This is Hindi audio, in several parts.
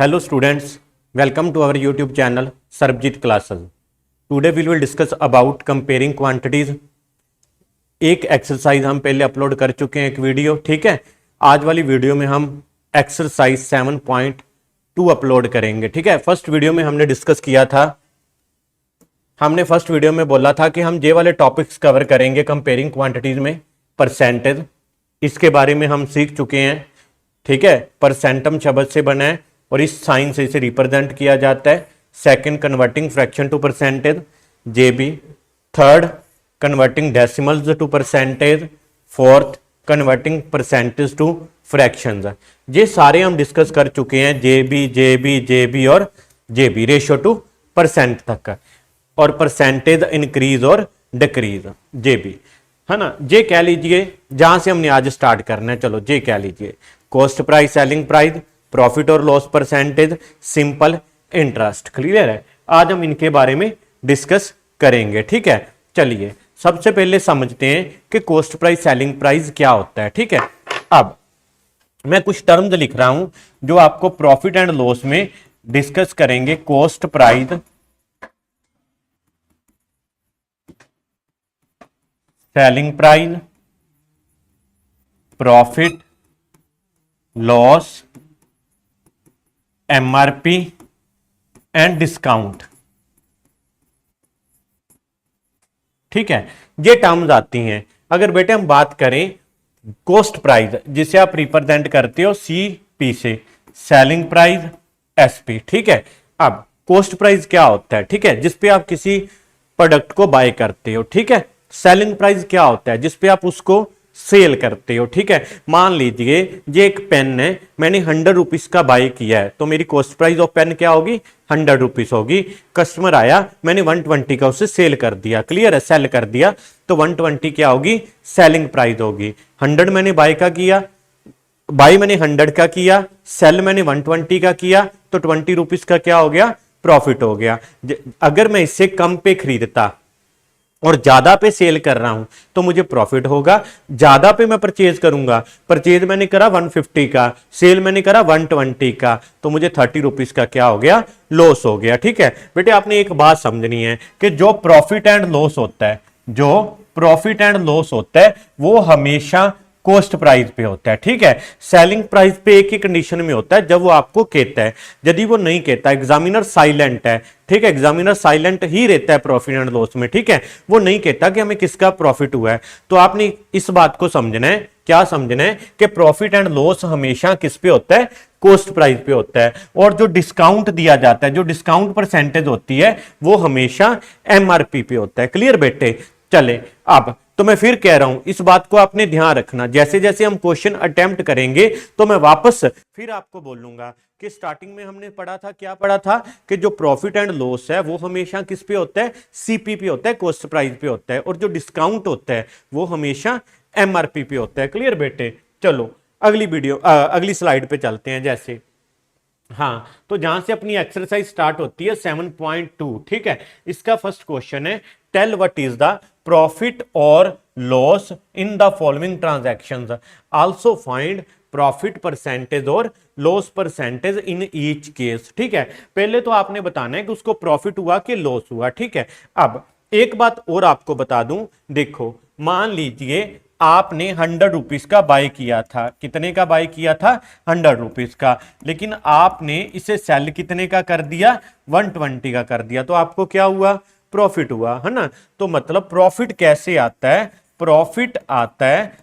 Hello students, welcome to our YouTube channel Sarbjit Classes. Today we will discuss about comparing quantities. एक एक्सरसाइज हम पहले अपलोड कर चुके हैं, एक वीडियो, ठीक है। आज वाली वीडियो में हम एक्सरसाइज 7.2 अपलोड करेंगे, ठीक है। फर्स्ट वीडियो में हमने डिस्कस किया था, हमने फर्स्ट वीडियो में बोला था कि हम ये वाले टॉपिक्स कवर करेंगे कंपेयरिंग क्वांटिटीज में परसेंटेज। इसके बारे में हम सीख चुके हैं, ठीक है। परसेंटम शब्द से बना है और इस साइन से इसे रिप्रेजेंट किया जाता है। Second, converting fraction to percentage, जेबी। Third, converting decimals to percentage. Fourth, converting percentage to fractions. ये सारे हम डिस्कस कर चुके हैं, जेबी जेबी जेबी और जेबी, रेशियो टू परसेंट तक का, और परसेंटेज इंक्रीज और डिक्रीज, जेबी, है ना। ये कह लीजिए जहां से हमने आज स्टार्ट करना है, चलो ये कह लीजिए cost price, selling price, profit और loss percentage, simple interest. Clear है, आज हम इनके बारे में डिस्कस करेंगे, ठीक है। चलिए सबसे पहले समझते हैं कि कॉस्ट प्राइस, सेलिंग प्राइस क्या होता है, ठीक है। अब मैं कुछ टर्म्स लिख रहा हूं जो आपको प्रॉफिट एंड लॉस में डिस्कस करेंगे। Cost price, selling price, profit, loss, MRP and discount, ठीक है। ये टर्म्स आती हैं। अगर बेटे हम बात करें कॉस्ट प्राइस, जिसे आप रिप्रेजेंट करते हो सीपी से, सेलिंग प्राइस एसपी, ठीक है। अब कॉस्ट प्राइस क्या होता है, ठीक है, जिसपे आप किसी प्रोडक्ट को बाय करते हो, ठीक है। सेलिंग प्राइस क्या होता है, जिसपे आप उसको सेल करते हो, ठीक है। मान लीजिए ये एक पेन है, मैंने 100 रुपीज का बाय किया है, तो मेरी कॉस्ट प्राइस ऑफ पेन क्या होगी, 100 रुपीज होगी। कस्टमर आया, मैंने 120 का उसे सेल कर दिया, क्लियर है, सेल कर दिया, तो 120 क्या होगी, सेलिंग प्राइस होगी। 100 मैंने बाय का किया, बाय मैंने 100 का किया, सेल मैंने 120 का किया, तो 20 रुपीज का क्या हो गया, प्रॉफिट हो गया। अगर मैं इससे कम पे खरीदता और ज्यादा पे सेल कर रहा हूं तो मुझे प्रॉफिट होगा। ज्यादा पे मैं परचेज करूंगा, परचेज मैंने करा 150 का, सेल मैंने करा 120 का, तो मुझे 30 रुपीज का क्या हो गया, लॉस हो गया, ठीक है। बेटे आपने एक बात समझनी है कि जो प्रॉफिट एंड लॉस होता है, जो प्रॉफिट एंड लॉस होता है वो हमेशा कॉस्ट प्राइस पे होता है, ठीक है। सेलिंग प्राइस पे एक ही कंडीशन में होता है, जब वो आपको कहता है। यदि वो नहीं कहता, एग्जामिनर साइलेंट है, ठीक है, एग्जामिनर साइलेंट ही रहता है प्रॉफिट एंड लॉस में, ठीक है, वो नहीं कहता कि हमें किसका प्रॉफिट हुआ है, तो आपने इस बात को समझना है, क्या समझना है कि प्रॉफिट एंड लॉस हमेशा किस पे होता है, कॉस्ट प्राइस पे होता है। और जो डिस्काउंट दिया जाता है, जो डिस्काउंट परसेंटेज होती है, वो हमेशा एमआरपी पे होता है। क्लियर बेटे, चले। अब तो मैं फिर कह रहा हूं, इस बात को आपने ध्यान रखना, जैसे जैसे हम क्वेश्चन अटेम्प्ट करेंगे तो मैं वापस फिर आपको बोलूंगा कि स्टार्टिंग में हमने पढ़ा था, क्या पढ़ा था, कि जो प्रॉफिट एंड लॉस है वो हमेशा किस पे होता है, सीपी पे होता है, कॉस्ट प्राइस पे होता है, और जो डिस्काउंट होता है वो हमेशा एमआरपी पे होता है। क्लियर बेटे, चलो अगली वीडियो, अगली स्लाइड पे चलते हैं। जैसे हाँ, तो जहां से अपनी एक्सरसाइज स्टार्ट होती है 7.2, ठीक है। इसका फर्स्ट क्वेश्चन है, tell what is the profit और loss in the following transactions, also find profit percentage और loss percentage in each case, ठीक है। पहले तो आपने बताना है कि उसको प्रॉफिट हुआ कि लॉस हुआ, ठीक है। अब एक बात और आपको बता दूं, देखो मान लीजिए आपने 100 रुपीज का बाय किया था, कितने का बाय किया था, 100 रुपीज का, लेकिन आपने इसे सेल कितने का कर दिया, 120 का कर दिया, तो आपको क्या हुआ, प्रॉफिट हुआ, है ना। तो मतलब प्रॉफिट कैसे आता है, प्रॉफिट आता है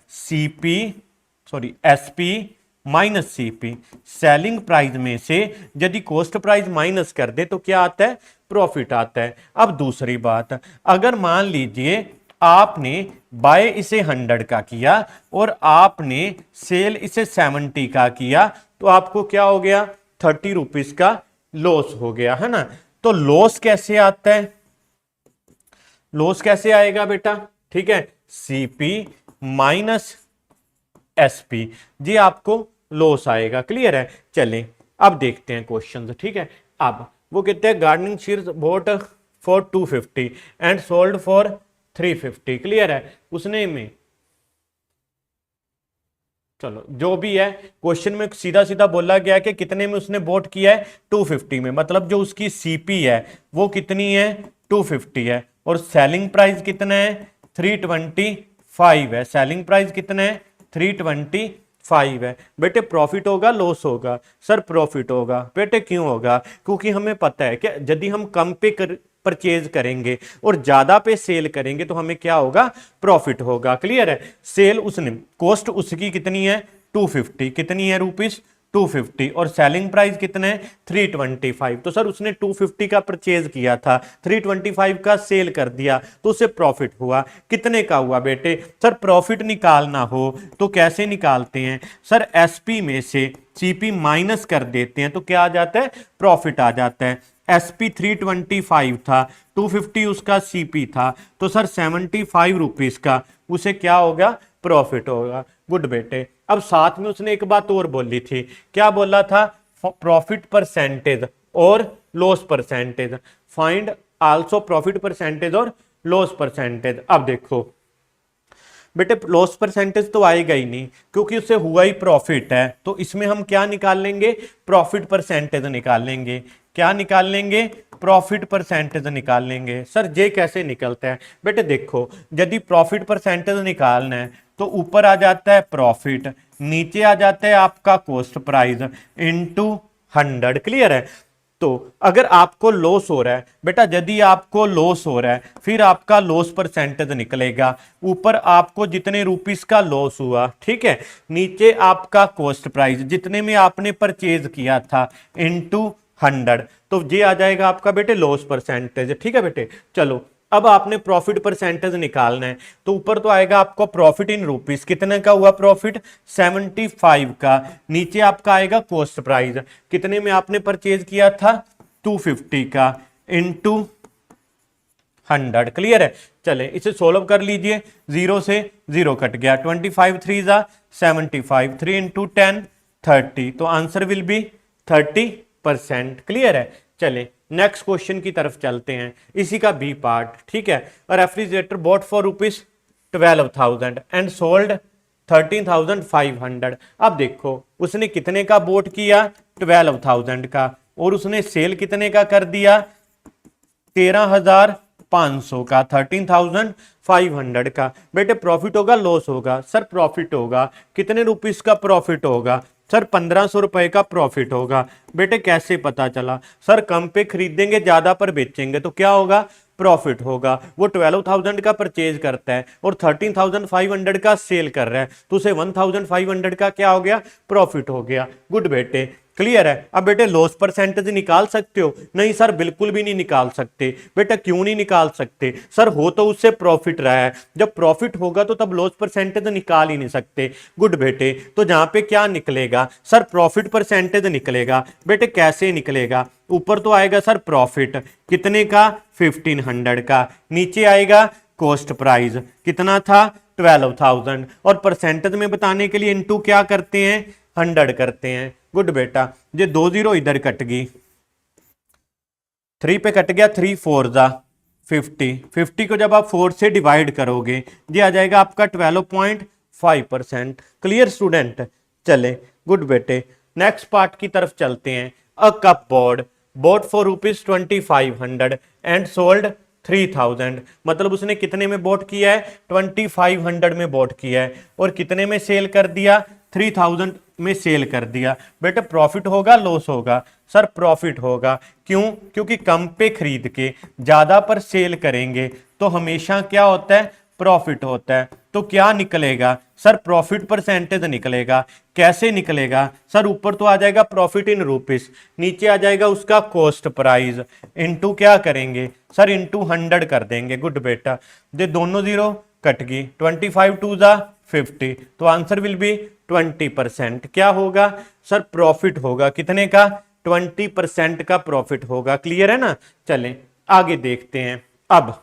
SP minus CP, selling price में से यदि कॉस्ट प्राइस माइनस कर दे तो क्या आता है, प्रॉफिट आता है। अब दूसरी बात, अगर मान लीजिए आपने बाय इसे 100 का किया और आपने सेल इसे 70 का किया, तो आपको क्या हो गया, 30 रुपीज का लॉस हो गया, है ना। तो लॉस कैसे आता है, लॉस कैसे आएगा बेटा, ठीक है, सीपी माइनस एसपी, जी आपको लॉस आएगा। क्लियर है, चलें अब देखते हैं क्वेश्चन, ठीक है। अब वो कहते हैं gardening sheets boat for 250 and sold for 350, clear है। उसने में चलो जो भी है, क्वेश्चन में सीधा सीधा बोला गया कि कितने में उसने बोट किया है 250 में, मतलब जो उसकी सीपी है वो कितनी है 250 है, और सेलिंग प्राइस कितना है 325 है। सेलिंग प्राइस कितना है 325 है। बेटे प्रॉफिट होगा लॉस होगा? सर प्रॉफिट होगा। बेटे क्यों होगा? क्योंकि हमें पता है कि यदि हम कम पे परचेज करेंगे और ज्यादा पे सेल करेंगे तो हमें क्या होगा? प्रॉफिट होगा। क्लियर है? सेल उसने, कॉस्ट उसकी कितनी है 250, कितनी है रुपीस 250, और सेलिंग प्राइस कितना है 325। तो सर उसने 250 का परचेज किया था, 325 का सेल कर दिया, तो उसे प्रॉफिट हुआ। कितने का हुआ बेटे? सर प्रॉफिट निकालना हो तो कैसे निकालते हैं? सर एसपी में से सीपी माइनस कर देते हैं तो क्या आ जाता है? प्रॉफिट आ जाता है। एसपी 325 था, 250 उसका सीपी था, तो सर 75 रुपीज का उसे क्या होगा? प्रॉफिट होगा। गुड बेटे। अब साथ में उसने एक बात और बोली थी, क्या बोला था? प्रॉफिट परसेंटेज और loss percentage. Find also profit percentage और लॉस परसेंटेज। अब देखो बेटे लॉस परसेंटेज तो आएगा ही नहीं क्योंकि उससे हुआ ही प्रॉफिट है, तो इसमें हम क्या निकाल लेंगे? प्रॉफिट परसेंटेज निकाल लेंगे। क्या निकाल लेंगे? प्रॉफिट परसेंटेज निकाल लेंगे। सर ये कैसे निकलता है? बेटे देखो, यदि प्रॉफिट परसेंटेज निकालना है तो ऊपर आ जाता है प्रॉफिट, नीचे आ जाता है आपका कॉस्ट प्राइस इनटू 100। क्लियर है? तो अगर आपको लॉस हो रहा है बेटा, यदि आपको लॉस हो रहा है फिर आपका लॉस परसेंटेज निकलेगा। ऊपर आपको जितने रुपीस का लॉस हुआ, ठीक है, नीचे आपका कॉस्ट प्राइस जितने में आपने परचेज किया था इनटू 100, तो ये आ जाएगा आपका बेटे लॉस परसेंटेज। ठीक है बेटे। चलो अब आपने प्रॉफिट परसेंटेज निकालना है, तो ऊपर तो आएगा आपको प्रॉफिट इन रुपीस, कितने का हुआ प्रॉफिट? 75 का। नीचे आपका आएगा कॉस्ट प्राइस, कितने में आपने परचेज किया था? 250 का इनटू 100। क्लियर है? चले इसे सोल्व कर लीजिए। 0 से 0 कट गया, 25 3 जा 75, 3 इंटू 10 30, तो आंसर विल बी 30%। क्लियर है? चले नेक्स्ट क्वेश्चन की तरफ चलते हैं, इसी का बी पार्ट। ठीक है। Refrigerator bought for rupees 12,000 and sold 13,500। अब देखो उसने कितने का बोट किया? 12,000 का, और उसने सेल कितने का कर दिया? 13,500 का, 13,500 का। बेटे प्रॉफिट होगा लॉस होगा? सर प्रॉफिट होगा। कितने रुपीस का प्रॉफिट होगा? सर 1500 रुपए का प्रॉफिट होगा। बेटे कैसे पता चला? सर कम पे खरीदेंगे ज्यादा पर बेचेंगे तो क्या होगा? प्रॉफिट होगा। वो 12,000 का परचेज करता है और 13,500 का सेल कर रहा है, तो उसे 1,500 का क्या हो गया? प्रॉफिट हो गया। गुड बेटे। क्लियर है? अब बेटे लॉस परसेंटेज निकाल सकते हो? नहीं सर बिल्कुल भी नहीं निकाल सकते। बेटा क्यों नहीं निकाल सकते? सर हो तो उससे प्रॉफिट रहा है, जब प्रॉफिट होगा तो तब लॉस परसेंटेज निकाल ही नहीं सकते। गुड बेटे। तो जहां पे क्या निकलेगा? सर प्रॉफिट परसेंटेज निकलेगा। बेटे कैसे निकलेगा? ऊपर तो आएगा सर प्रॉफिट, कितने का? 1500 का। नीचे आएगा कॉस्ट प्राइस, कितना था? 12,000, और परसेंटेज में बताने के लिए इनटू क्या करते हैं? 100 करते हैं। गुड बेटा। ये 2 0 इधर कट गई, 3 पे कट गया, 3 4 जा 50, 50 को जब आप 4 से डिवाइड करोगे ये आ जाएगा आपका 12.5%। Clear student? चले गुड बेटे। नेक्स्ट पार्ट की तरफ चलते हैं। A cup board boat for rupees 2500 and sold 3000, मतलब उसने कितने में बोट किया है? 2500 में बोट किया है, और कितने में सेल कर दिया? 3000 में सेल कर दिया। बेटा प्रॉफिट होगा लॉस होगा? सर प्रॉफिट होगा। क्यों? क्योंकि कम पे खरीद के ज्यादा पर सेल करेंगे तो हमेशा क्या होता है? प्रॉफिट होता है। तो क्या निकलेगा? सर प्रॉफिट परसेंटेज निकलेगा। कैसे निकलेगा? सर ऊपर तो आ जाएगा प्रॉफिट इन रुपीस, नीचे आ जाएगा उसका कॉस्ट प्राइस, इनटू क्या करेंगे? सर इनटू 100 कर देंगे। गुड बेटा। ये दोनों 0 कट गई, 25 2 जा 50, तो आंसर विल बी 20%। क्या होगा? सर प्रॉफिट होगा। कितने का? 20% का प्रॉफिट होगा। क्लियर है ना? चलें आगे देखते हैं। अब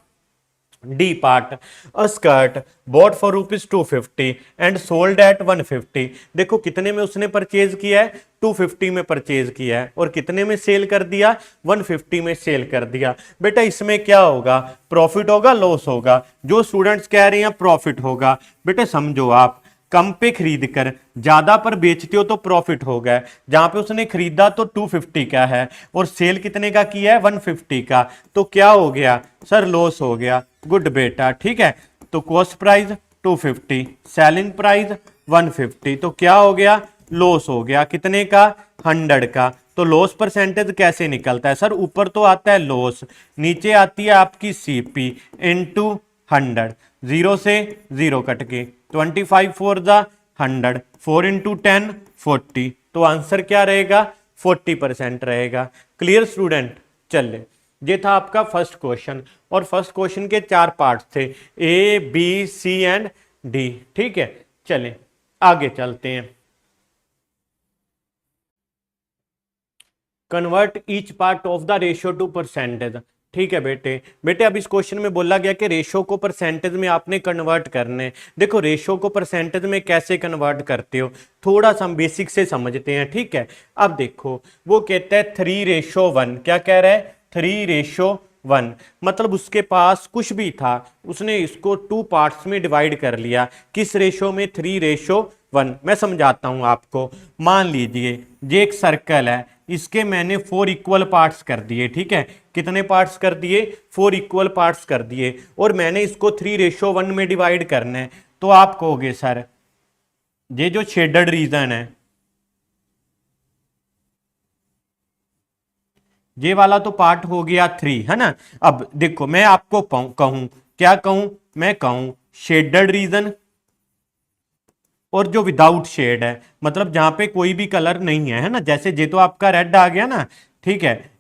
D part. A skirt bought for rupees 250 and sold at 150। देखो कितने में उसने परचेज किया है? 250 में परचेज किया है, और कितने में सेल कर दिया? 150 में सेल कर दिया। बेटा इसमें क्या होगा? प्रॉफिट होगा लॉस होगा? जो स्टूडेंट्स कह रहे हैं प्रॉफिट होगा, बेटे समझो आप कम पे खरीद कर ज्यादा पर बेचते हो तो प्रॉफिट होगा। जहां पे उसने खरीदा तो 250 का है और सेल कितने का किया है 150 का, तो क्या हो गया सर लॉस हो गया। गुड बेटा, ठीक है। तो कॉस्ट प्राइस 250, सेलिंग प्राइस 150, तो क्या हो गया लॉस हो गया कितने का 100 का। तो लॉस परसेंटेज कैसे निकलता है सर, ऊपर तो आता है लॉस, नीचे आती है आपकी सीपी इनटू 100, 0 से 0 कट के 25 फोर द 100, 4 इंटू 10 40, तो आंसर क्या रहेगा 40% रहेगा। Clear student. चले, ये था आपका फर्स्ट क्वेश्चन और फर्स्ट क्वेश्चन के 4 पार्ट्स थे, A B C and D, ठीक है। चलें आगे चलते हैं। Convert each part of the ratio to percentage, ठीक है बेटे। बेटे अब इस क्वेश्चन में बोला गया कि रेशियो को परसेंटेज में आपने कन्वर्ट करने। देखो रेशियो को परसेंटेज में कैसे कन्वर्ट करते हो, थोड़ा सा हम बेसिक से समझते हैं, ठीक है। अब देखो वो कहता है 3:1, क्या कह रहा है 3:1, मतलब उसके पास कुछ भी था, उसने इसको 2 पार्ट्स में डिवाइड कर लिया। किस रेशो में 3:1। मैं समझाता हूं आपको। मान लीजिए ये एक सर्कल है, इसके मैंने 4 इक्वल पार्ट्स कर दिए, ठीक है। कितने पार्ट्स कर दिए 4 इक्वल पार्ट्स कर दिए और मैंने इसको 3:1 में डिवाइड करना है। तो आप कहोगे सर ये जो शेडेड रीजन है, ये वाला तो पार्ट हो गया 3, है ना। अब देखो मैं आपको कहूं, क्या कहूं, मैं कहूं शेडेड रीजन और जो विदाउट शेड है, मतलब जहां पे कोई भी कलर नहीं है ना, जैसे ये तो आपका रेड आ गया ना, ठीक है।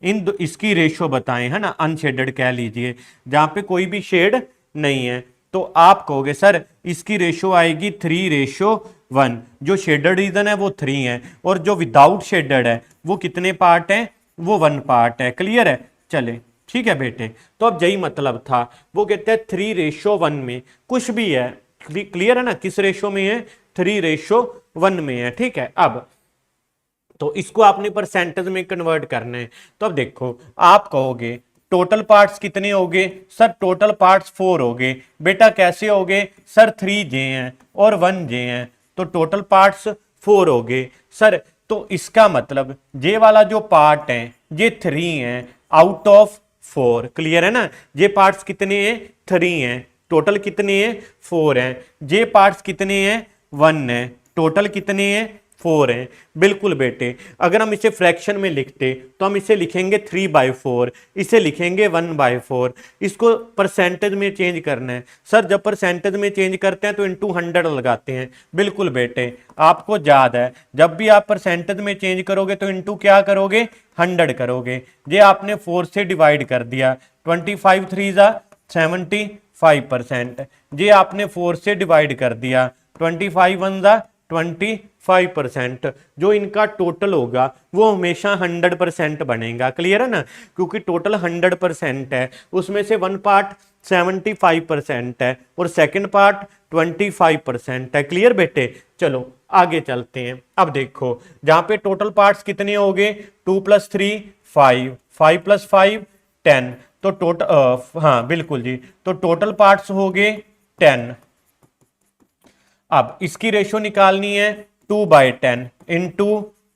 इसकी रेशो बताएं, है ना, अनशेडेड कह लीजिए, जहां पे कोई भी शेड नहीं है। तो आप कहोगे सर इसकी रेशो आएगी 3:1, जो शेडेड रीजन है वो 3 है और जो विदाउट शेडेड है वो कितने पार्ट है, वो 1 पार्ट है। क्लियर है। चले ठीक है बेटे, तो अब यही मतलब था। वो कहते हैं 3:1 में कुछ भी है, क्लियर है ना, किस रेशो में है 3:1 में है, ठीक है। अब तो इसको आपने परसेंटेज में कन्वर्ट करना है। तो अब देखो आप कहोगे टोटल पार्ट्स कितने होंगे, सर टोटल पार्ट्स 4 होंगे। बेटा कैसे होंगे सर, 3J हैं और 1J हैं, तो टोटल पार्ट्स 4 होंगे सर। तो इसका मतलब ये वाला जो पार्ट है ये 3 है आउट ऑफ 4। क्लियर है ना, ये पार्ट्स कितने हैं 3 हैं, टोटल कितने हैं 4 हैं। ये पार्ट्स कितने हैं 1 है, टोटल कितने हैं 4 हैं। बिल्कुल बेटे, अगर हम इसे फ्रैक्शन में लिखते तो हम इसे लिखेंगे 3/4, इसे लिखेंगे 1/4। इसको परसेंटेज में चेंज करना है सर, जब परसेंटेज में चेंज करते हैं तो इंटू 100 लगाते हैं। बिल्कुल बेटे, आपको याद है जब भी आप परसेंटेज में चेंज करोगे तो इंटू क्या करोगे 100 करोगे। ये आपने 4 से डिवाइड कर दिया, 25 3 75%। ये आपने 4 से डिवाइड कर दिया, 25 1 25%। जो इनका टोटल होगा वो हमेशा 100% बनेगा। क्लियर है ना, क्योंकि टोटल 100% है, उसमें से 1 पार्ट 75% है और सेकंड पार्ट 25% है। क्लियर बेटे। चलो आगे चलते हैं। अब देखो जहां पे टोटल पार्ट्स कितने हो गए 2 + 3 5, 5 + 5 10, तो टोटल हाँ बिल्कुल जी, तो टोटल पार्ट्स हो गए 10। अब इसकी रेशो निकालनी है 2/10 इंटू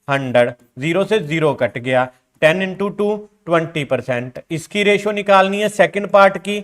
100, 0 से 0 कट गया, 10 इंटू 2 20%। इसकी रेशो निकालनी है सेकंड पार्ट की,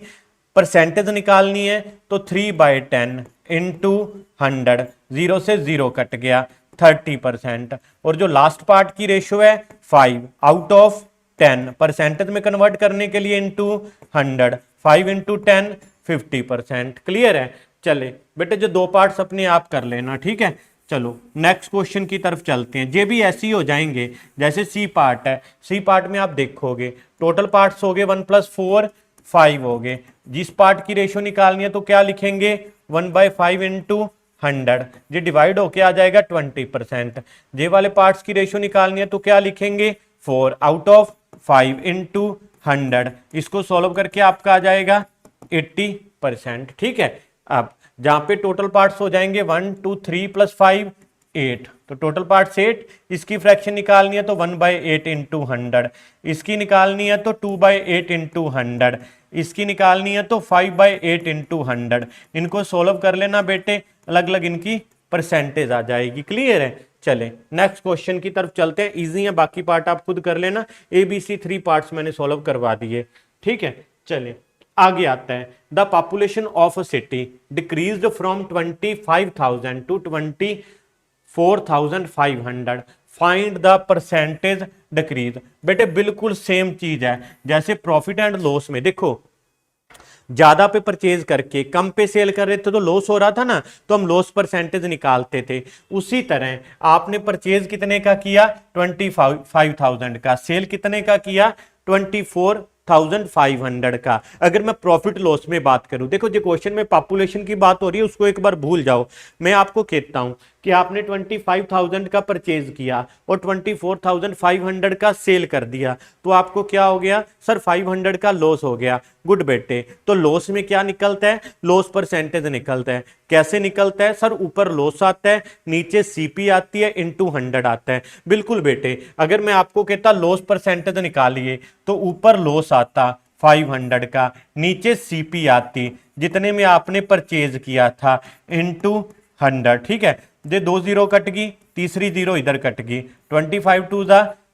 परसेंटेज निकालनी है तो 3/10 इंटू 100, 0 से 0 कट गया 30%। और जो लास्ट पार्ट की रेशो है 5 आउट ऑफ 10, परसेंटेज में कन्वर्ट करने के लिए इंटू 100, 5 इंटू 10 50%। क्लियर है। चले बेटे जो 2 पार्ट्स अपने आप कर लेना, ठीक है। चलो नेक्स्ट क्वेश्चन की तरफ चलते हैं। ये भी ऐसे ही हो जाएंगे जैसे सी पार्ट है। सी पार्ट में आप देखोगे टोटल पार्ट्स हो गए 1 + 4 5 हो गए। जिस पार्ट की रेशो निकालनी है तो क्या लिखेंगे 1/5 इंटू 100, ये डिवाइड होके आ जाएगा 20%। जे वाले पार्ट्स की रेशो निकालनी है तो क्या लिखेंगे 4 आउट ऑफ 5 इंटू 100, इसको सॉल्व करके आपका आ जाएगा 80%। ठीक है। अब जहां पे टोटल पार्ट्स हो जाएंगे 1 2 3 + 5 8, तो टोटल पार्ट्स 8। इसकी फ्रैक्शन निकालनी है तो 1/8 इंटू 100, इसकी निकालनी है तो 2/8 इंटू 100, इसकी निकालनी है तो 5/8 इंटू 100। इनको सोल्व कर लेना बेटे, अलग अलग इनकी परसेंटेज आ जाएगी। क्लियर है? चले नेक्स्ट क्वेश्चन की तरफ चलते हैं। इजी है, बाकी पार्ट आप खुद कर लेना। ABC 3 पार्ट्स मैंने सॉल्व करवा दिए। ठीक है, चले आगे आता है। The population of a city decreased from 25,000 to 24,500, find the percentage decrease. बेटे बिल्कुल सेम चीज है जैसे प्रॉफिट एंड लॉस में। देखो ज्यादा पे परचेज करके कम पे सेल कर रहे थे तो लॉस हो रहा था ना, तो हम लॉस परसेंटेज निकालते थे। उसी तरह आपने परचेज कितने का किया? 25,000 का। सेल कितने का किया? 24,500 का। अगर मैं प्रॉफिट लॉस में बात करूं, देखो जो क्वेश्चन में पॉपुलेशन की बात हो रही है उसको एक बार भूल जाओ। मैं आपको कहता हूं कि आपने 25,000 का परचेज किया और 24,500 का सेल कर दिया, तो आपको क्या हो गया? सर 500 का लॉस हो गया। गुड बेटे, तो लॉस में क्या निकलता है? लॉस परसेंटेज निकलता है। कैसे निकलता है? सर ऊपर लॉस आता है, नीचे सीपी आती है, इनटू 100 आता है। बिल्कुल बेटे, अगर मैं आपको कहता लॉस परसेंटेज निकालिए तो ऊपर लॉस आता 500 का, नीचे सीपी आती जितने में आपने परचेज किया था, इनटू 100। ठीक है, ये 2 जीरो कट गई, तीसरी जीरो इधर कट गई, 25 टू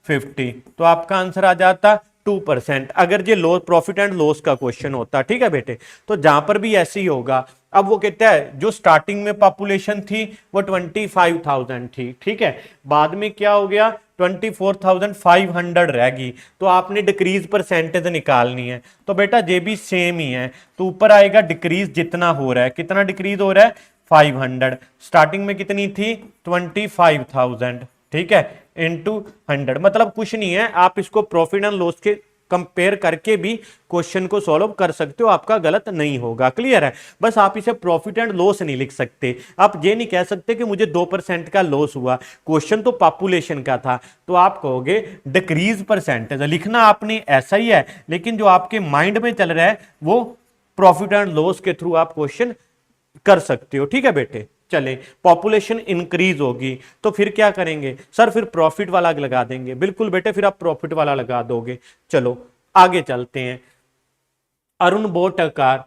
50, तो आपका आंसर आ जाता 2%। अगर ये लॉस प्रॉफिट एंड लॉस का क्वेश्चन होता। ठीक है बेटे, तो जहां पर भी ऐसे ही होगा। अब वो कहता है जो स्टार्टिंग में पॉपुलेशन थी वो 25,000 थी। ठीक है, बाद में क्या हो गया? 24,500 रहेगी, तो आपने डिक्रीज परसेंटेज निकालनी है। तो बेटा ये भी सेम ही है, तो ऊपर आएगा डिक्रीज जितना हो रहा है। कितना डिक्रीज हो रहा है? 500। स्टार्टिंग में कितनी थी? 25,000। ठीक है, इनटू 100। मतलब कुछ नहीं है, आप इसको प्रॉफिट एंड लॉस के कंपेयर करके भी क्वेश्चन को सॉल्व कर सकते हो, आपका गलत नहीं होगा। क्लियर है? बस आप इसे प्रॉफिट एंड लॉस नहीं लिख सकते। आप ये नहीं कह सकते कि मुझे 2% का लॉस हुआ, क्वेश्चन तो पॉपुलेशन का था, तो आप कहोगे डिक्रीज परसेंटेज। लिखना आपने ऐसा ही है, लेकिन जो आपके माइंड में चल रहा है वो प्रॉफिट एंड लॉस के थ्रू आप क्वेश्चन कर सकते हो। ठीक है बेटे, चले पॉपुलेशन इंक्रीज होगी तो फिर क्या करेंगे? सर फिर प्रॉफिट वाला लगा देंगे। बिल्कुल बेटे, फिर आप प्रॉफिट वाला लगा दोगे। चलो आगे चलते हैं। अरुण बोट अ कार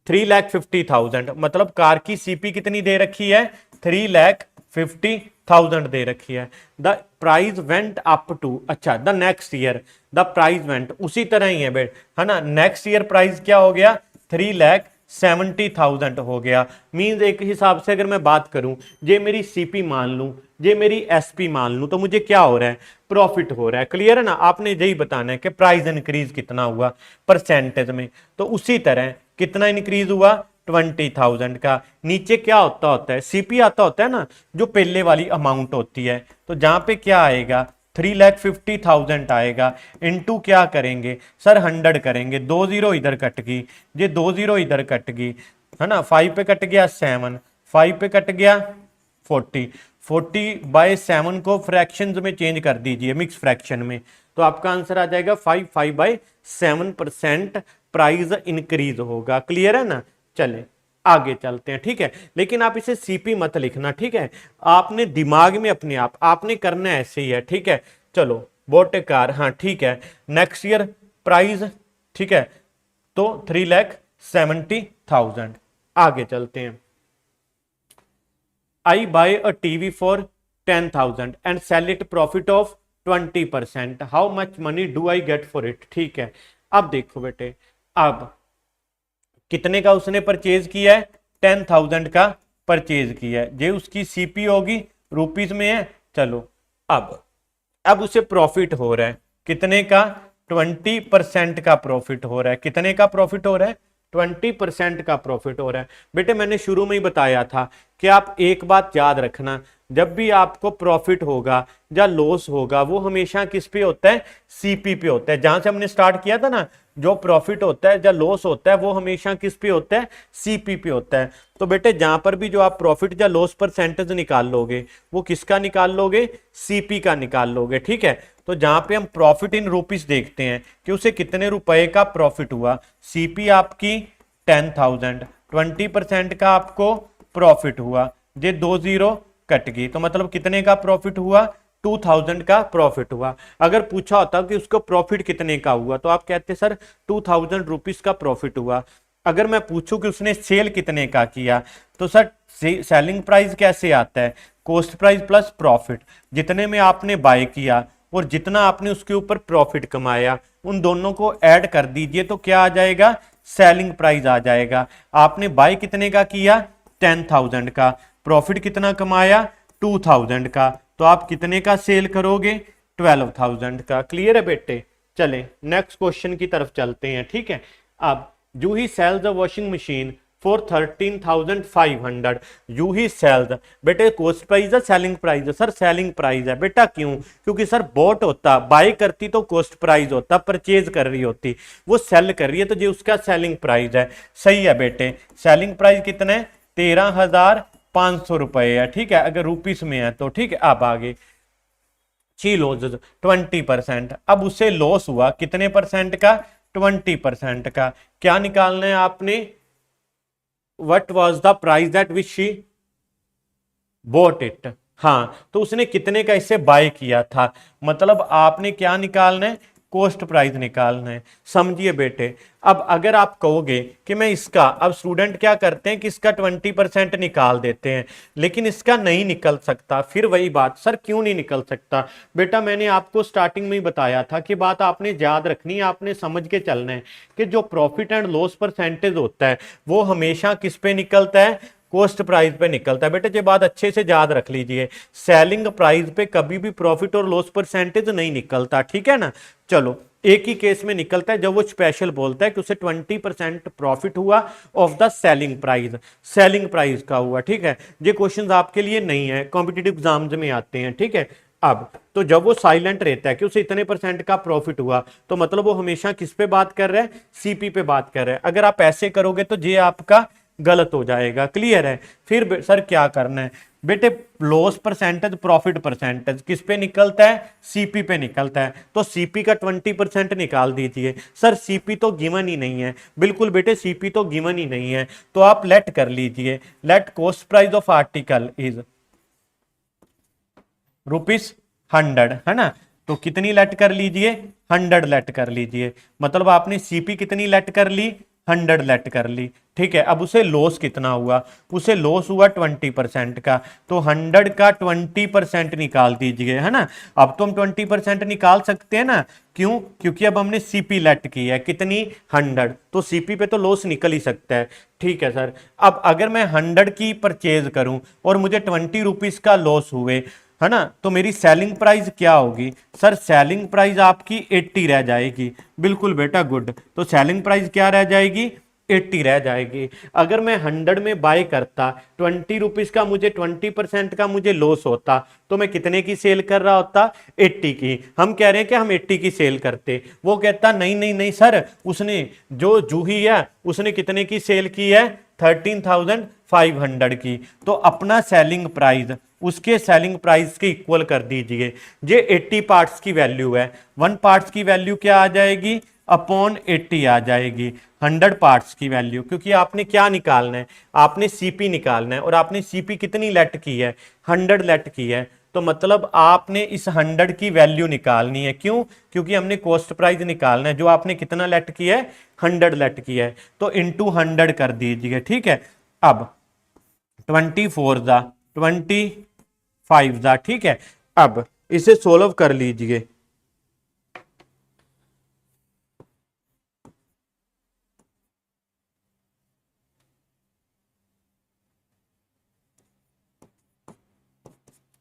3,50,000, मतलब कार की सीपी कितनी दे रखी है? 3,50,000 दे रखी है। The price went up to, अच्छा the next year the price went, उसी तरह ही है बेट, है ना। नेक्स्ट ईयर प्राइस क्या हो गया? 3,70,000 हो गया। मींस एक हिसाब से अगर मैं बात करूं, ये मेरी सीपी मान लूं, ये मेरी एसपी मान लूं, तो मुझे क्या हो रहा है? प्रॉफिट हो रहा है। क्लियर है ना? आपने यही बताना है कि प्राइस इंक्रीज कितना हुआ परसेंटेज में। तो उसी तरह कितना इंक्रीज हुआ? 20,000 का। नीचे क्या होता है? सीपी आता होता है ना, जो पहले वाली अमाउंट होती है। तो जहां पे क्या आएगा? 3,50,000 आएगा, इनटू क्या करेंगे? सर 100 करेंगे। 2 जीरो इधर कट गई, ये 2 जीरो इधर कट गई, है ना। 5 पे कट गया 7, 5 पे कट गया 40, 40/7 को फ्रैक्शंस में चेंज कर दीजिए, मिक्स फ्रैक्शन में, तो आपका आंसर आ जाएगा 5/7% प्राइस इंक्रीज होगा। क्लियर है ना? चले आगे चलते हैं। ठीक है, लेकिन आप इसे सीपी मत लिखना। ठीक है, आपने दिमाग में अपने आप आपने करना ऐसे ही है। ठीक है, चलो बोट कार, हाँ ठीक है। नेक्स्ट ईयर प्राइस, ठीक है, तो 3,70,000। आगे चलते हैं। I buy a TV for 10,000 and sell it profit of 20%, how much money do I get for it? ठीक है, अब देखो बेटे, अब कितने का उसने परचेज किया है? 10,000 का परचेज किया है। ये उसकी सीपी होगी, रुपीज में है। चलो अब उसे प्रॉफिट हो रहा है कितने का? 20% का प्रॉफिट हो रहा है। कितने का प्रॉफिट हो रहा है? 20% का प्रॉफिट हो रहा है। बेटे मैंने शुरू में ही बताया था कि आप एक बात याद रखना, जब भी आपको प्रॉफिट होगा या लॉस होगा वो हमेशा किस पे होता है? सीपी पे होता है। जहां से हमने स्टार्ट किया था ना, जो प्रॉफिट होता है या लॉस होता है वो हमेशा किस पे होता है? सीपी पे होता है। तो बेटे जहां पर भी जो आप प्रॉफिट या लॉस परसेंटेज निकाल लोगे वो किसका निकाल लोगे? सीपी का निकाल लोगे। ठीक है, तो जहां पे हम प्रॉफिट इन रुपीस देखते हैं कि उसे कितने रुपए का प्रॉफिट हुआ, सीपी आपकी 10,000, 20% का आपको प्रॉफिट हुआ, ये 2 जीरो कट गई, तो मतलब कितने का प्रॉफिट हुआ? 2,000 का प्रॉफिट हुआ। अगर पूछा होता कि उसको प्रॉफिट कितने का हुआ तो आप कहते सर 2,000 रुपीज का प्रॉफिट हुआ। अगर मैं पूछूं कि उसने सेल कितने का किया, तो सर सेलिंग प्राइस कैसे आता है, कॉस्ट प्राइस प्लस प्रॉफिट। जितने में आपने बाय किया और जितना आपने उसके ऊपर प्रॉफिट कमाया, उन दोनों को ऐड कर दीजिए तो क्या आ जाएगा, सेलिंग प्राइस आ जाएगा। आपने बाय कितने का किया, 10,000 का, प्रॉफिट कितना कमाया, 2,000 का, तो आप कितने का सेल करोगे, 12,000 का। क्लियर है बेटे। चले नेक्स्ट क्वेश्चन की तरफ चलते हैं। ठीक है, अब Juhi sells the washing machine for 13,500। Juhi sells, बेटे कॉस्ट प्राइस है सेलिंग प्राइस है, सर सेलिंग प्राइस है बेटा। क्यों, क्योंकि सर बॉट होता, बाय करती तो कॉस्ट प्राइस होता, परचेज कर रही होती, वो सेल कर रही है तो ये उसका सेलिंग प्राइस है। सही है बेटे, सेलिंग प्राइस कितना है, 13,500 रुपए है। ठीक है, अगर रुपीस में है तो। ठीक है, अब आगे शी लॉसेस 20%। अब उसे लॉस हुआ कितने परसेंट का, 20% का। क्या निकालना है आपने, what was the price that which she bought it. हाँ, तो उसने कितने का इसे बाय किया था, मतलब आपने क्या निकालना है, कॉस्ट प्राइस निकालना है। समझिए बेटे, अब अगर आप कहोगे कि मैं इसका, अब स्टूडेंट क्या करते हैं कि इसका 20% निकाल देते हैं, लेकिन इसका नहीं निकल सकता। फिर वही बात, सर क्यों नहीं निकल सकता, बेटा मैंने आपको स्टार्टिंग में ही बताया था कि बात आपने याद रखनी है, आपने समझ के चलना है कि जो प्रॉफिट एंड लॉस परसेंटेज होता है वो हमेशा किस पे निकलता है, कॉस्ट प्राइस पे निकलता है। बेटे ये बात अच्छे से याद रख लीजिए, सेलिंग प्राइस पे कभी भी प्रॉफिट और लॉस परसेंटेज नहीं निकलता। ठीक है ना। चलो, एक ही केस में निकलता है जब वो स्पेशल बोलता है कि उसे 20% प्रॉफिट हुआ of the selling price, selling price का हुआ। ठीक है, ये क्वेश्चंस आपके लिए नहीं है, कॉम्पिटिटिव एग्जाम्स में आते हैं। ठीक है, अब तो जब वो साइलेंट रहता है कि उसे इतने परसेंट का प्रॉफिट हुआ, तो मतलब वो हमेशा किस पे बात कर रहा है, सीपी पे बात कर रहा है। अगर आप ऐसे करोगे तो ये आपका गलत हो जाएगा। क्लियर है। फिर सर क्या करना है बेटे, लॉस परसेंटेज प्रॉफिट परसेंटेज किस पे निकलता है, सीपी पे निकलता है, तो सीपी का 20% निकाल दीजिए। सर सीपी तो गिवन ही नहीं है, बिल्कुल बेटे सीपी तो गिवन ही नहीं है, तो आप लेट कर लीजिए, let cost price of article is ₹100, है ना। तो कितनी लेट कर लीजिए, 100 लेट कर लीजिए, मतलब आपने सीपी कितनी लेट कर ली, 100 लेट कर ली। ठीक है, अब उसे लॉस कितना हुआ, उसे लॉस हुआ 20% का, तो 100 का 20% निकाल दीजिए, है ना। अब तो हम 20% निकाल सकते हैं ना, क्यों, क्योंकि अब हमने सीपी लेट की है कितनी, 100, तो सीपी पे तो लॉस निकल ही सकता है। ठीक है सर, अब अगर मैं 100 की परचेज करूं और मुझे 20 रुपीज का लॉस हुए, है ना, तो मेरी सेलिंग प्राइस क्या होगी, सर सेलिंग प्राइस आपकी 80 रह जाएगी। बिल्कुल बेटा गुड, तो सेलिंग प्राइस क्या रह जाएगी, 80 रह जाएगी। अगर मैं 100 में बाय करता, 20 रुपीज का मुझे 20% का मुझे लॉस होता, तो मैं कितने की सेल कर रहा होता, 80 की। हम कह रहे हैं कि हम 80 की सेल करते, वो कहता नहीं नहीं नहीं सर, उसने जो जूही है उसने कितने की सेल की है, 13,500 की, तो अपना सेलिंग प्राइस उसके सेलिंग प्राइस के इक्वल कर दीजिए। ये 80 पार्ट्स की वैल्यू है, 1 पार्ट्स की वैल्यू क्या आ जाएगी, अपॉन 80 आ जाएगी, 100 पार्ट्स की वैल्यू। क्योंकि आपने क्या निकालना है, आपने सीपी निकालना है, और आपने सीपी कितनी लेट की है, 100 लेट की है, तो मतलब आपने इस 100 की वैल्यू निकालनी है। क्यों, क्योंकि हमने कॉस्ट प्राइस निकालना है, जो आपने कितना लेट किया है, 100 लेट किया है, तो इंटू 100 कर दीजिए। ठीक है, अब 24 दा 25 दा, ठीक है, अब इसे सोल्व कर लीजिए।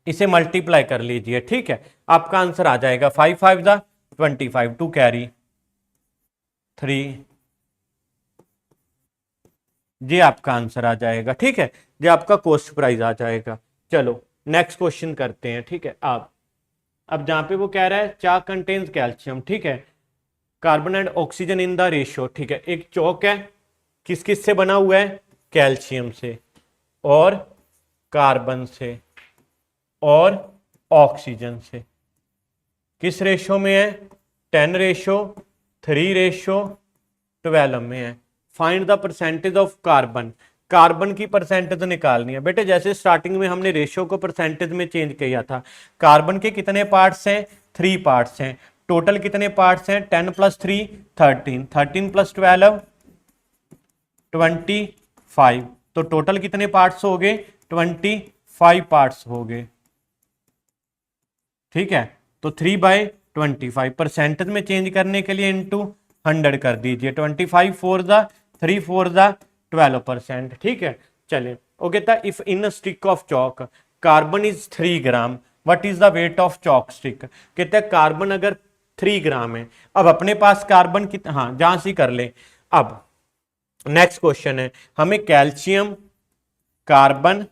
इसे मल्टीप्लाई कर लीजिए। ठीक है, आपका आंसर आ जाएगा 5 5 दा 25, 2 कैरी 3, ये आपका आंसर आ जाएगा। ठीक है, ये आपका कॉस्ट प्राइस आ जाएगा। चलो नेक्स्ट क्वेश्चन करते हैं। ठीक है, अब जहां पे वो कह रहा है चा कंटेन्स कैल्शियम, ठीक है, carbon and oxygen in the ratio. ठीक है, एक चौक है, किस किस से बना हुआ है, कैल्शियम से और कार्बन से और ऑक्सीजन से। किस रेशो में है, 10:3:12 में है। Find the percentage of carbon, carbon की परसेंटेज निकालनी है। बेटे जैसे स्टार्टिंग में हमने रेशियो को परसेंटेज में चेंज किया था, कार्बन के कितने पार्ट्स हैं, 3 पार्ट्स हैं, टोटल कितने पार्ट्स हैं, 10 + 3 13, 13 + 12 25, तो टोटल कितने पार्ट्स हो गए? 25 पार्ट्स हो गए, ठीक है। तो 3/25 परसेंटेज में चेंज करने के लिए इंटू 100 कर दीजिए। 25 4 ज़ा 3 4 ज़ा 12%, ठीक है। चलिए ओके, था if in stick of chalk carbon is 3 gram, what is the weight of chalk stick? कहते हैं कार्बन अगर 3 ग्राम है, अब अपने पास कार्बन कितना, हाँ जहां से कर ले। अब नेक्स्ट क्वेश्चन है, हमें कैल्शियम, कार्बन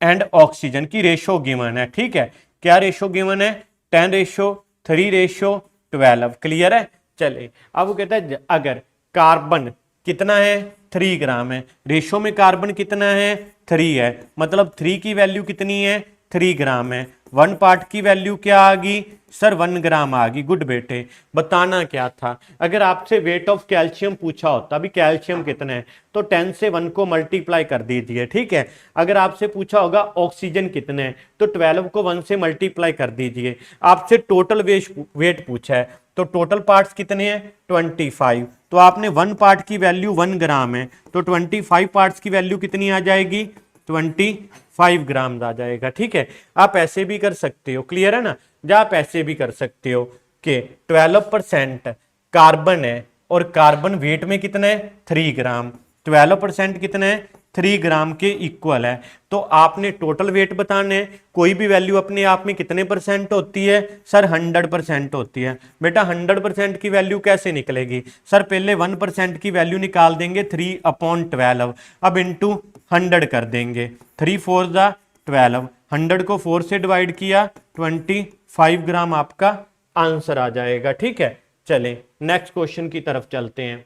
एंड ऑक्सीजन की रेशो गिवन है, ठीक है। क्या रेशो गिवन है? 10:3:12। क्लियर है? चलिए अब वो कहता है अगर कार्बन कितना है? 3 ग्राम है, रेशो में कार्बन कितना है? 3 है, मतलब 3 की वैल्यू कितनी है? 3 ग्राम है। 1 पार्ट की वैल्यू क्या आ गई सर? 1 ग्राम आ गई। गुड बेटे, बताना क्या था? अगर आपसे वेट ऑफ कैल्शियम पूछा होता, अभी कैल्शियम कितना है, तो 10 से 1 को मल्टीप्लाई कर दीजिए, ठीक है। अगर आपसे पूछा होगा ऑक्सीजन कितने हैं, तो 12 को 1 से मल्टीप्लाई कर दीजिए। आपसे टोटल वेट पूछा है, तो टोटल पार्ट्स कितने हैं? 25। तो आपने 1 पार्ट की वैल्यू 1 ग्राम है, तो 25 पार्ट्स की वैल्यू कितनी आ जाएगी? 25 ग्राम आ जाएगा, ठीक है। आप ऐसे भी कर सकते हो, क्लियर है ना? या आप ऐसे भी कर सकते हो कि 12% कार्बन है और कार्बन वेट में कितना है? 3 ग्राम। 12% कितना है? 3 ग्राम के इक्वल है। तो आपने टोटल वेट बताना है। कोई भी वैल्यू अपने आप में कितने परसेंट होती है सर? 100% होती है। बेटा 100% की वैल्यू कैसे निकलेगी सर? पहले 1% की वैल्यू निकाल देंगे 3/12, अब इंटू 100 कर देंगे। 3 4 ज़ा 12, 100 को 4 से डिवाइड किया, 25 ग्राम आपका आंसर आ जाएगा, ठीक है। चलें नेक्स्ट क्वेश्चन की तरफ चलते हैं।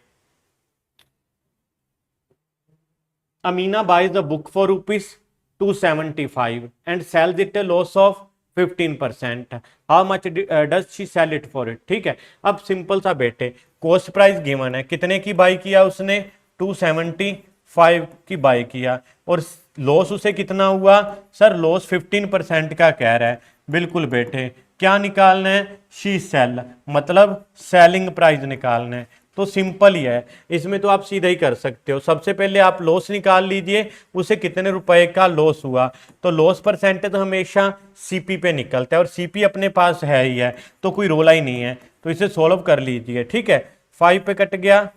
Amina buys a book for ₹275 and sells it a loss of 15%. How much does she sell it for it? ठीक है। अब सिंपल सा बेटे, कॉस्ट प्राइस गिवन है, कितने की बाई किया उसने? 275 की बाई किया, और लॉस उसे कितना हुआ सर? लॉस 15% का कह रहा है। बिल्कुल बेटे, क्या निकालना है? शी सेल, मतलब सेलिंग प्राइस निकालना है। तो सिंपल ही है, इसमें तो आप सीधा ही कर सकते हो। सबसे पहले आप लॉस निकाल लीजिए, उसे कितने रुपए का लॉस हुआ। तो लॉस परसेंटेज हमेशा सीपी पे निकलता है, और सीपी अपने पास है ही है, तो कोई रोला ही नहीं है। तो इसे सोल्व कर लीजिए, ठीक है। 5 पे कट गया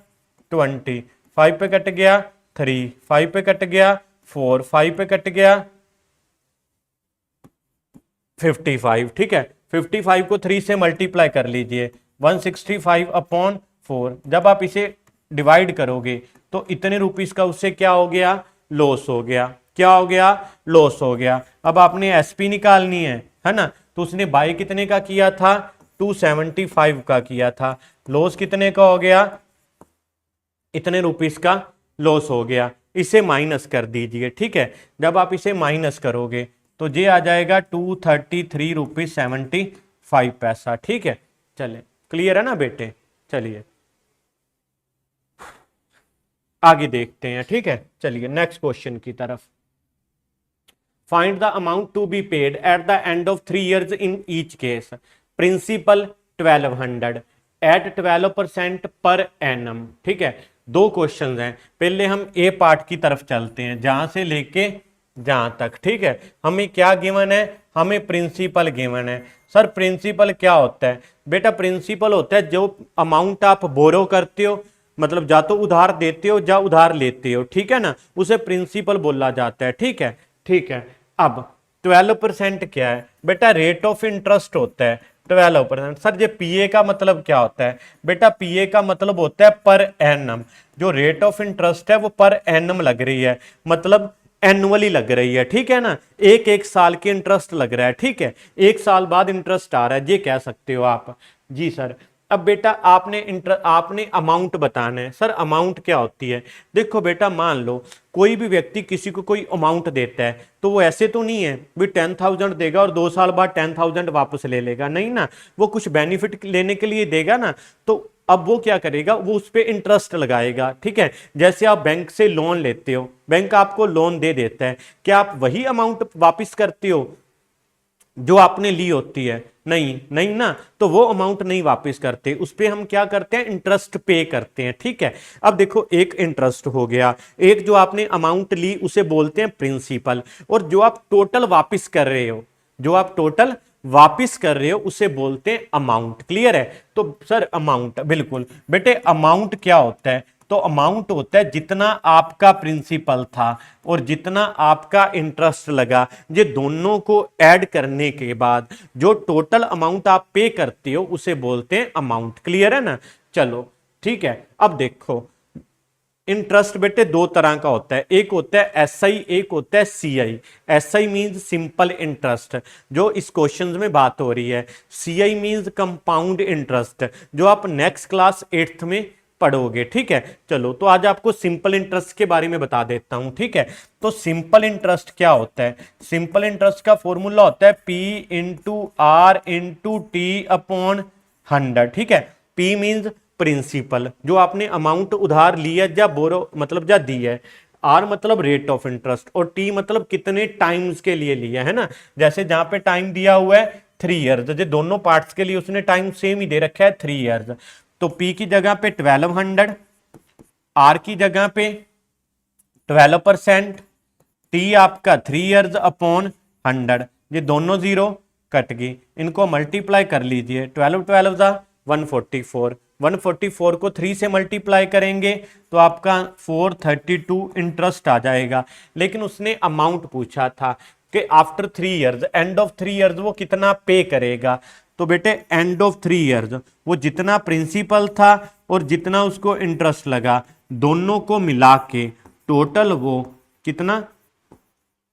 20, 5 पे कट गया 3, 5 पे कट गया 4, 5 पे कट गया 55, ठीक है। 55 को 3 से मल्टीप्लाई कर लीजिए, 165/4। जब आप इसे डिवाइड करोगे तो इतने रुपीस का उससे क्या हो गया? लॉस हो गया। क्या हो गया? लॉस हो गया। अब आपने एसपी निकालनी है ना? तो उसने बाय कितने का किया था? 275 का किया था। लॉस कितने का हो गया? इतने रुपीस का लॉस हो गया। इसे माइनस कर दीजिए, ठीक है। जब आप इसे माइनस करोगे तो ये आ जाएगा 233.75 रुपीज, ठीक है। चलिए क्लियर है ना बेटे? चलिए आगे देखते हैं, ठीक है। चलिए नेक्स्ट क्वेश्चन की तरफ। Find the amount to be paid at the end of 3 years in each case. Principal 1200 at 12% per annum, ठीक है। दो क्वेश्चन हैं, पहले हम ए पार्ट की तरफ चलते हैं, जहां से लेके जहां तक, ठीक है। हमें क्या गिवन है? हमें प्रिंसिपल गिवन है। सर प्रिंसिपल क्या होता है? बेटा प्रिंसिपल होता है जो अमाउंट आप बोरो करते हो, मतलब जा तो उधार देते हो या उधार लेते हो, ठीक है ना, उसे प्रिंसिपल बोला जाता है, ठीक है। ठीक है, अब 12% क्या है? बेटा रेट ऑफ इंटरेस्ट होता है 12%। सर ये पीए का मतलब क्या होता है? बेटा पीए का मतलब होता है पर एनम। जो रेट ऑफ इंटरेस्ट है वो पर एनम लग रही है, मतलब एनुअली लग रही है, ठीक है ना। एक एक साल के इंटरेस्ट लग रहा है, ठीक है। एक साल बाद इंटरेस्ट आ रहा है, ये कह सकते हो आप। जी सर। अब बेटा आपने अमाउंट बताना है। सर अमाउंट क्या होती है? देखो बेटा, मान लो कोई भी व्यक्ति किसी को कोई अमाउंट देता है, तो वो ऐसे तो नहीं है भी 10,000 देगा और 2 साल बाद 10,000 वापस ले लेगा, नहीं ना। वो कुछ बेनिफिट लेने के लिए देगा ना। तो अब वो क्या करेगा? वो उस पर इंटरेस्ट लगाएगा, ठीक है। जैसे आप बैंक से लोन लेते हो, बैंक आपको लोन दे देता है, क्या आप वही अमाउंट वापस करते हो? जो आपने ली होती है, नहीं नहीं ना, तो वो अमाउंट नहीं वापस करते, उस पर हम क्या करते हैं, इंटरेस्ट पे करते हैं। ठीक है, अब देखो एक इंटरेस्ट हो गया, एक जो आपने अमाउंट ली उसे बोलते हैं प्रिंसिपल, और जो आप टोटल वापस कर रहे हो, जो आप टोटल वापिस कर रहे हो उसे बोलते हैं अमाउंट। क्लियर है? तो सर अमाउंट, बिल्कुल बेटे, अमाउंट क्या होता है, तो अमाउंट होता है जितना आपका प्रिंसिपल था और जितना आपका इंटरेस्ट लगा, ये दोनों को ऐड करने के बाद जो टोटल अमाउंट आप पे करते हो उसे बोलते हैं अमाउंट। क्लियर है ना? चलो ठीक है, अब देखो इंटरेस्ट बेटे दो तरह का होता है, एक होता है एसआई, एक होता है CI. SI means simple interest, जो इस क्वेश्चन में बात हो रही है। सीआई मींस कंपाउंड इंटरेस्ट, जो आप नेक्स्ट क्लास 8th में पढ़ोगे। ठीक है, चलो तो आज आपको सिंपल इंटरेस्ट के बारे में बता देता हूं। ठीक है, तो सिंपल इंटरेस्ट क्या होता है? सिंपल इंटरेस्ट का फॉर्मूला होता है P into R into T upon 100। ठीक है, पी मींस प्रिंसिपल, जो आपने अमाउंट उधार लिया या बोरो मतलब जा दी है, आर मतलब रेट ऑफ इंटरेस्ट, और टी मतलब कितने टाइम्स के लिए लिया है ना। जैसे जहां पे टाइम दिया हुआ है 3 ईयर्स, जो दोनों पार्ट्स के लिए उसने टाइम सेम ही दे रखा है 3 ईयर्स, तो पी की जगह पे 1200, आर की जगह पे 12%, टी आपका 3 ईयर्स अपॉन 100, ये दोनों जीरो कट गई, इनको मल्टीप्लाई कर लीजिए, 12 12 जा 144, 144 को 3 से मल्टीप्लाई करेंगे तो आपका 432 इंटरेस्ट आ जाएगा। लेकिन उसने अमाउंट पूछा था कि after 3 years, and of 3 years वो कितना पे करेगा। तो बेटे एंड ऑफ 3 ईयर्स वो जितना प्रिंसिपल था और जितना उसको इंटरेस्ट लगा, दोनों को मिला के टोटल वो कितना,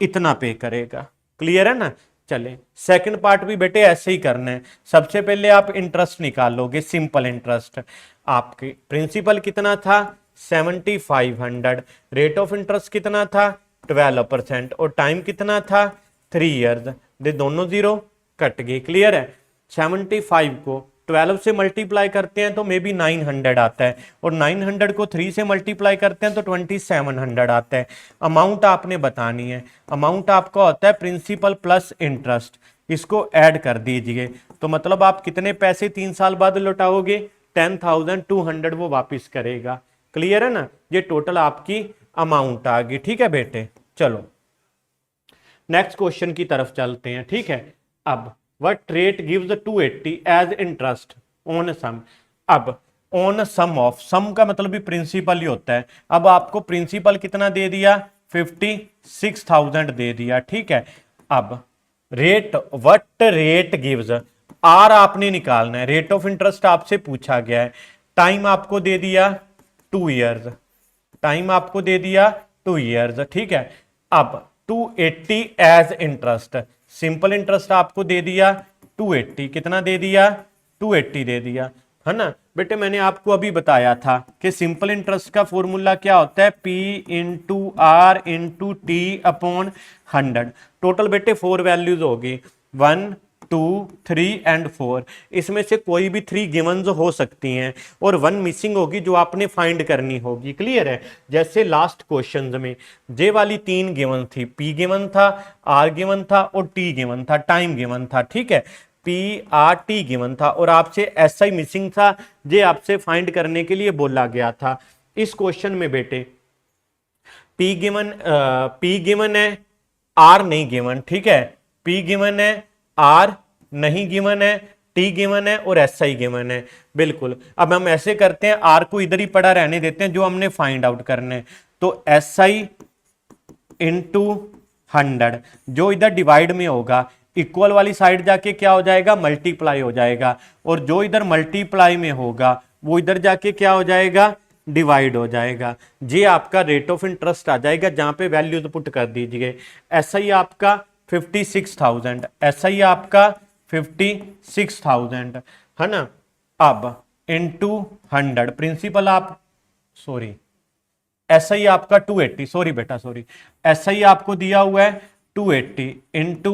इतना पे करेगा। क्लियर है ना? चले सेकंड पार्ट भी बेटे ऐसे ही करना है। सबसे पहले आप इंटरेस्ट निकालोगे, सिंपल इंटरेस्ट। आपके प्रिंसिपल कितना था 7500, रेट ऑफ इंटरेस्ट कितना था 12%, और टाइम कितना था 3 ईयर्स, ये दोनों जीरो कट गए। क्लियर है? 75 को 12 से मल्टीप्लाई करते हैं तो मे बी 900 आता है, और 900 को 3 से मल्टीप्लाई करते हैं तो 2700 आता है। अमाउंट आपने बतानी है, अमाउंट आपका होता है प्रिंसिपल प्लस इंटरेस्ट, इसको ऐड कर दीजिए, तो मतलब आप कितने पैसे 3 साल बाद लौटाओगे, 10,200 वो वापिस करेगा। क्लियर है ना? ये टोटल आपकी अमाउंट आ गई। ठीक है बेटे, चलो नेक्स्ट क्वेश्चन की तरफ चलते हैं। ठीक है, अब what rate gives 280 as interest on sum। अब on sum of, sum का मतलब भी प्रिंसिपल ही होता है। अब आपको प्रिंसिपल कितना दे दिया 56,000 दे दिया। ठीक है, अब rate, what rate gives, R आपने निकालना है, रेट ऑफ इंटरेस्ट आपसे पूछा गया है, टाइम आपको दे दिया 2 ईयर्स, टाइम आपको दे दिया 2 ईयर्स। ठीक है, अब 280 एज इंटरेस्ट, सिंपल इंटरेस्ट आपको दे दिया 280, कितना दे दिया 280 दे दिया, है ना बेटे। मैंने आपको अभी बताया था कि सिंपल इंटरेस्ट का फॉर्मूला क्या होता है, P into R into T upon 100। Total बेटे 4 वैल्यूज होगी, 1 2 3 एंड 4, इसमें से कोई भी 3 गिवन्स हो सकती हैं और 1 मिसिंग होगी जो आपने फाइंड करनी होगी। क्लियर है? जैसे लास्ट क्वेश्चन में जे वाली 3 गिवन थी, पी गिवन था, आर गिवन था और टी गिवन था, टाइम गिवन था। ठीक है, पी आर टी गिवन था और आपसे एस आई मिसिंग था, जे आपसे फाइंड करने के लिए बोला गया था। इस क्वेश्चन में बेटे पी गिवन है, आर नहीं गिवन। ठीक है, पी गिवन है, आर नहीं गिवन है, टी गिवन है और एस आई गिवन है। बिल्कुल, अब हम ऐसे करते हैं, आर को इधर ही पड़ा रहने देते हैं जो हमने फाइंड आउट करने हैं। तो एस आई इंटू 100 जो इधर डिवाइड में होगा, इक्वल वाली साइड जाके क्या हो जाएगा, मल्टीप्लाई हो जाएगा, और जो इधर मल्टीप्लाई में होगा वो इधर जाके क्या हो जाएगा, डिवाइड हो जाएगा। ये आपका रेट ऑफ इंटरेस्ट आ जाएगा, जहां पे वैल्यूज पुट कर दीजिए। एस आई आपका 56,000, एस आई आपका 56,000, है ना। अब इंटू 100 प्रिंसिपल आप, सॉरी एस आई आपका 280, सॉरी बेटा सॉरी, एस आई आपको दिया हुआ है 280 इंटू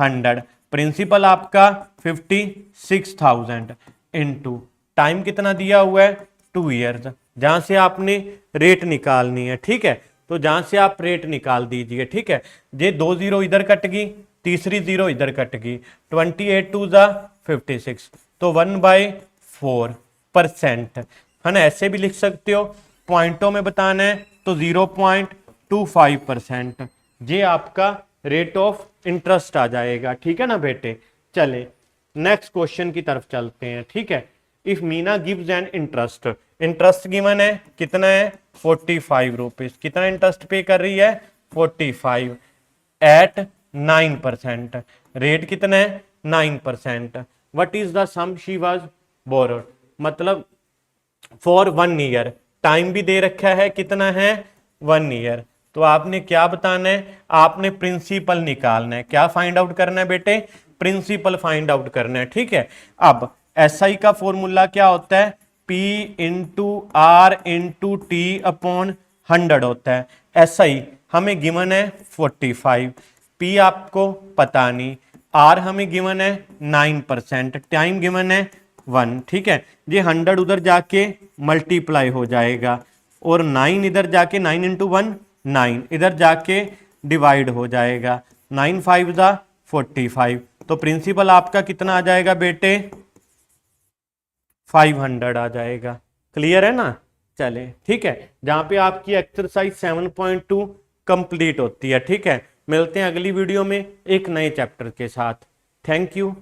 100, प्रिंसिपल आपका 56,000 इंटू टाइम कितना दिया हुआ है 2 ईयर्स, जहां से आपने रेट निकालनी है। ठीक है, तो जहां से आप रेट निकाल दीजिए। ठीक है, ये 2 जीरो इधर कट गई, तीसरी जीरो इधर कट गई, 28 टू ज़ा 56, तो 1/4% है ना। ऐसे भी लिख सकते हो, पॉइंटों में बताना है तो 0.25%, ये आपका रेट ऑफ इंटरेस्ट आ जाएगा। ठीक है ना बेटे। चले नेक्स्ट क्वेश्चन की तरफ चलते हैं। ठीक है। If Meena gives an interest, interest given है कितना है 45 रुपीज, कितना इंटरेस्ट पे कर रही है 45 एट 9%, रेट कितना है 9%। What is the sum she was borrowed, मतलब फॉर 1 ईयर, टाइम भी दे रखा है कितना है 1 ईयर। तो आपने क्या बताना है, आपने प्रिंसिपल निकालना है। क्या फाइंड आउट करना है बेटे, प्रिंसिपल फाइंड आउट करना है। ठीक है। अब एसआई का फॉर्मूला क्या होता है, P into R into T upon 100 होता है। एसआई हमें गिवन है 45, P आपको पता नहीं, आर हमें गिवन है 9%, टाइम गिवन है 1। ठीक है। ये 100 उधर जाके मल्टीप्लाई हो जाएगा और 9 इधर जाके 9 इंटू 1 9 इधर जाके डिवाइड हो जाएगा, 9 5 ज़ा 45। तो प्रिंसिपल आपका कितना आ जाएगा बेटे 500 आ जाएगा। क्लियर है ना। चले ठीक है। जहां पे आपकी एक्सरसाइज 7.2 कंप्लीट होती है। ठीक है। मिलते हैं अगली वीडियो में एक नए चैप्टर के साथ। Thank you.